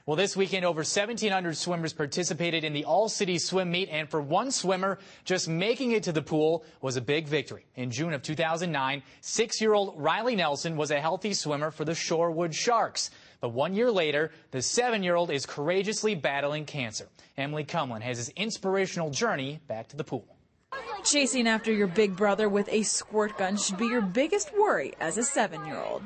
Well, this weekend, over 1,700 swimmers participated in the all-city swim meet, and for one swimmer, just making it to the pool was a big victory. In June of 2009, 6-year-old Riley Nelson was a healthy swimmer for the Shorewood Sharks. But 1 year later, the 7-year-old is courageously battling cancer. Emily Kumlien has his inspirational journey back to the pool. Chasing after your big brother with a squirt gun should be your biggest worry as a 7-year-old.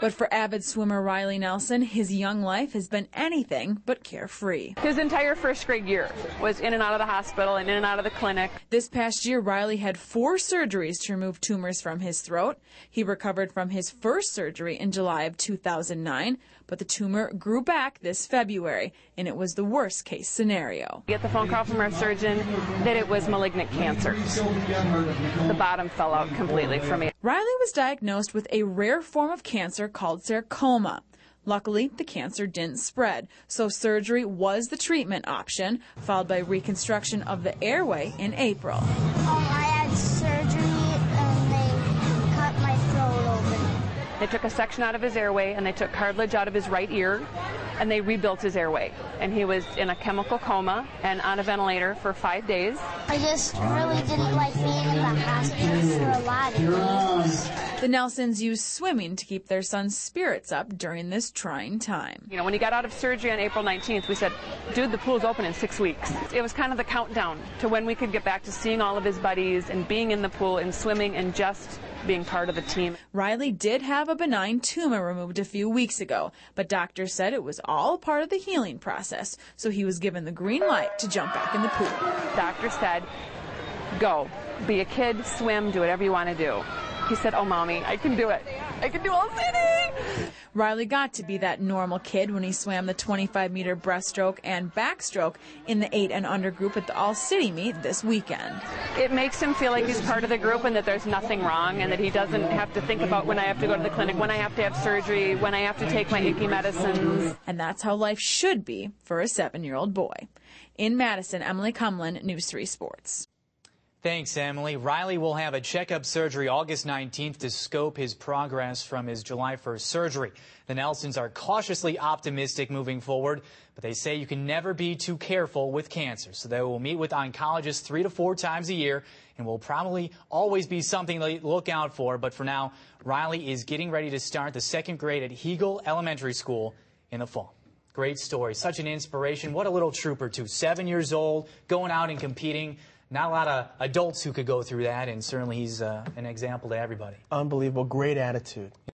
But for avid swimmer Riley Nelson, his young life has been anything but carefree. His entire first grade year was in and out of the hospital and in and out of the clinic. This past year, Riley had 4 surgeries to remove tumors from his throat. He recovered from his first surgery in July of 2009, but the tumor grew back this February, and it was the worst case scenario. We get the phone call from our surgeon that it was malignant cancer. The bottom fell out completely for me. Riley was diagnosed with a rare form of cancer called sarcoma. Luckily, the cancer didn't spread, so surgery was the treatment option, followed by reconstruction of the airway in April. I had surgery and they cut my throat open. They took a section out of his airway and they took cartilage out of his right ear and they rebuilt his airway. And he was in a chemical coma and on a ventilator for 5 days. I just really didn't like being in the hospital for a lot of days. The Nelsons used swimming to keep their son's spirits up during this trying time. You know, when he got out of surgery on April 19th, we said, dude, the pool's open in 6 weeks. It was kind of the countdown to when we could get back to seeing all of his buddies and being in the pool and swimming and just being part of the team. Riley did have a benign tumor removed a few weeks ago, but doctors said it was all part of the healing process, so he was given the green light to jump back in the pool. Doctor said, go, be a kid, swim, do whatever you want to do. He said, oh, Mommy, I can do it. I can do all city. Riley got to be that normal kid when he swam the 25-meter breaststroke and backstroke in the 8 and under group at the all-city meet this weekend. It makes him feel like he's part of the group and that there's nothing wrong and that he doesn't have to think about when I have to go to the clinic, when I have to have surgery, when I have to take my icky medicines. And that's how life should be for a 7-year-old boy. In Madison, Emily Kumlien, News 3 Sports. Thanks, Emily. Riley will have a checkup surgery August 19th to scope his progress from his July 1st surgery. The Nelsons are cautiously optimistic moving forward, but they say you can never be too careful with cancer. So they will meet with oncologists 3 to 4 times a year and will probably always be something to look out for. But for now, Riley is getting ready to start the 2nd grade at Hegel Elementary School in the fall. Great story. Such an inspiration. What a little trooper, too. 7 years old, going out and competing. Not a lot of adults who could go through that, and certainly he's an example to everybody. Unbelievable. Great attitude.